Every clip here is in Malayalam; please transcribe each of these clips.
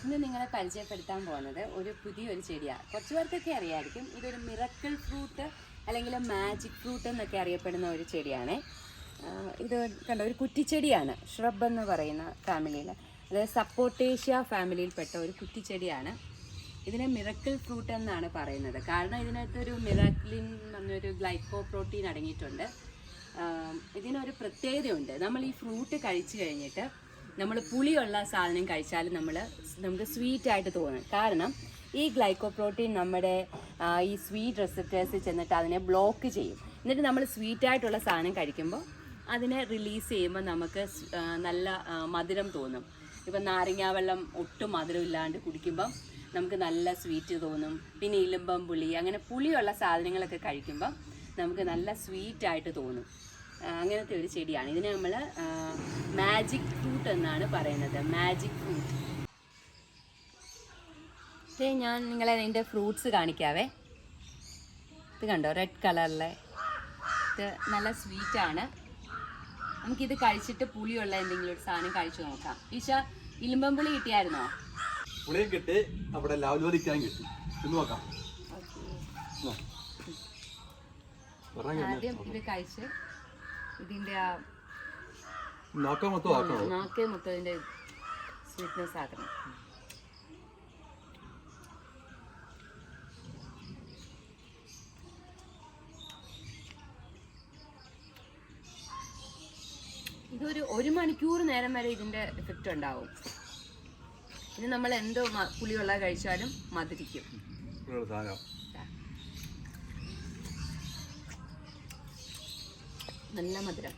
ഇന്ന് നിങ്ങളെ പരിചയപ്പെടുത്താൻ പോകുന്നത് ഒരു പുതിയൊരു ചെടിയാണ്. കുറച്ച് പേർക്കൊക്കെ അറിയാമായിരിക്കും. ഇതൊരു മിറക്കിൾ ഫ്രൂട്ട് അല്ലെങ്കിൽ മാജിക് ഫ്രൂട്ട് എന്നൊക്കെ അറിയപ്പെടുന്ന ഒരു ചെടിയാണ്. ഇത് കണ്ട ഒരു കുറ്റിച്ചെടിയാണ്. ഷ്രബ് എന്ന് പറയുന്ന ഫാമിലിയിൽ, അതായത് സപ്പോർട്ടേഷ്യ ഫാമിലിയിൽപ്പെട്ട ഒരു കുറ്റിച്ചെടിയാണ്. ഇതിനെ മിറക്കിൾ ഫ്രൂട്ട് എന്നാണ് പറയുന്നത്. കാരണം ഇതിനകത്തൊരു മിറാക്കിലിൻ എന്നൊരു ഗ്ലൈക്കോ പ്രോട്ടീൻ അടങ്ങിയിട്ടുണ്ട്. ഇതിനൊരു പ്രത്യേകതയുണ്ട്. നമ്മൾ ഈ ഫ്രൂട്ട് കഴിച്ചു കഴിഞ്ഞിട്ട് നമ്മൾ പുളിയുള്ള സാധനം കഴിച്ചാൽ നമുക്ക് സ്വീറ്റായിട്ട് തോന്നും. കാരണം ഈ ഗ്ലൈക്കോ പ്രോട്ടീൻ നമ്മുടെ ഈ സ്വീറ്റ് റിസപ്റ്റേഴ്സിൽ ചെന്നിട്ട് അതിനെ ബ്ലോക്ക് ചെയ്യും. എന്നിട്ട് നമ്മൾ സ്വീറ്റായിട്ടുള്ള സാധനം കഴിക്കുമ്പോൾ അതിനെ റിലീസ് ചെയ്യുമ്പോൾ നമുക്ക് നല്ല മധുരം തോന്നും. ഇപ്പം നാരങ്ങാ വെള്ളം ഒട്ടും മധുരം ഇല്ലാണ്ട് കുടിക്കുമ്പം നമുക്ക് നല്ല സ്വീറ്റ് തോന്നും. പിന്നെ ഇലുമ്പം പുളി, അങ്ങനെ പുളിയുള്ള സാധനങ്ങളൊക്കെ കഴിക്കുമ്പം നമുക്ക് നല്ല സ്വീറ്റായിട്ട് തോന്നും. അങ്ങനത്തെ ഒരു ചെടിയാണ്. ഇതിനെ നമ്മൾ മാജിക് ഫ്രൂട്ട് എന്നാണ് പറയുന്നത്. Magic fruit. ഞാൻ നിങ്ങളെ അതിൻ്റെ ഫ്രൂട്ട്സ് കാണിക്കാവേ. ഇത് കണ്ടോ, റെഡ് കളറിലെ. ഇത് നല്ല സ്വീറ്റാണ്. നമുക്കിത് കഴിച്ചിട്ട് പുളിയുള്ള എന്തെങ്കിലും ഒരു സാധനം കഴിച്ചു നോക്കാം. ഈശ, ഇലുമ്പം പുളി കിട്ടിയായിരുന്നോ? പുളിയും കിട്ടി, അവിടെ ലാവലോലിക്കാൻ കിട്ടി. നോക്കാം. ആദ്യം ഇത് കഴിച്ച് ഇതിൻ്റെ ആ നാക്കേ മൊത്തം ഇതിൻ്റെ സ്വീറ്റ്നെസ് ആക്കണം. ഇതൊരു 1 മണിക്കൂർ നേരം വരെ ഇതിൻ്റെ എഫക്റ്റ് ഉണ്ടാവും. ഇത് നമ്മൾ എന്തോ പുളിയുള്ള കഴിച്ചാലും മധുരിക്കും. നല്ല മധുരം.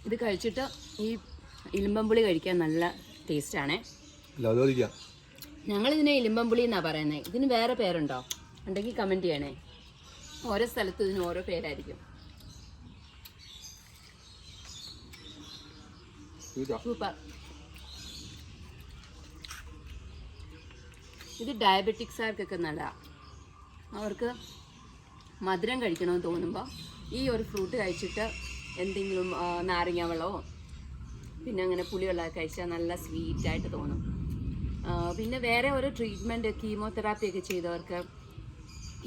ഇത് കഴിച്ചിട്ട് ഈ ഇലുമ്പമ്പുളി കഴിക്കാൻ നല്ല ടേസ്റ്റാണേ. ഞങ്ങളിതിനെ ഇലുമ്പമ്പുളി എന്നാണ് പറയുന്നത്. ഇതിന് വേറെ പേരുണ്ടോ? ഉണ്ടെങ്കിൽ കമൻറ്റ് ചെയ്യണേ. ഓരോ സ്ഥലത്തും ഇതിന് ഓരോ പേരായിരിക്കും. സൂപ്പർ. ഇത് ഡയബറ്റിക്സുകാർക്കൊക്കെ നല്ലതാണ്. അവർക്ക് മധുരം കഴിക്കണമെന്ന് തോന്നുമ്പോൾ ഈ ഒരു ഫ്രൂട്ട് കഴിച്ചിട്ട് എന്തെങ്കിലും നാരങ്ങ വെള്ളമോ പിന്നെ അങ്ങനെ പുളിയുള്ള കഴിച്ചാൽ നല്ല സ്വീറ്റായിട്ട് തോന്നും. പിന്നെ വേറെ ഒരു ട്രീറ്റ്മെൻറ്റ്, കീമോതെറാപ്പി ഒക്കെ ചെയ്തവർക്ക്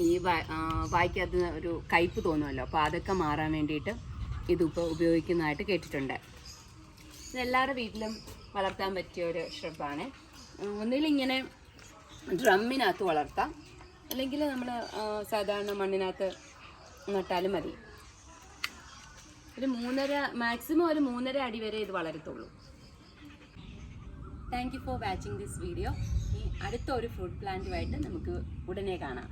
ഈ വായിക്കകത്ത് ഒരു കയ്പ്പ് തോന്നുമല്ലോ, അപ്പോൾ അതൊക്കെ മാറാൻ വേണ്ടിയിട്ട് ഇതിപ്പോൾ ഉപയോഗിക്കുന്നതായിട്ട് കേട്ടിട്ടുണ്ട്. ഇതെല്ലാവരുടെ വീട്ടിലും വളർത്താൻ പറ്റിയ ഒരു ഷ്രബാണ്. ഒന്നിലിങ്ങനെ ഡ്രമ്മിനകത്ത് വളർത്താം, അല്ലെങ്കിൽ നമ്മൾ സാധാരണ മണ്ണിനകത്ത് നട്ടാലും മതി. ഒരു 3.5 മാക്സിമം ഒരു 3.5 അടി വരെ ഇത് വളരത്തുള്ളൂ. Thank you for watching this video. ഈ അടുത്ത ഒരു ഫ്രൂട്ട് പ്ലാന്റുമായിട്ട് നമുക്ക് ഉടനെ കാണാം.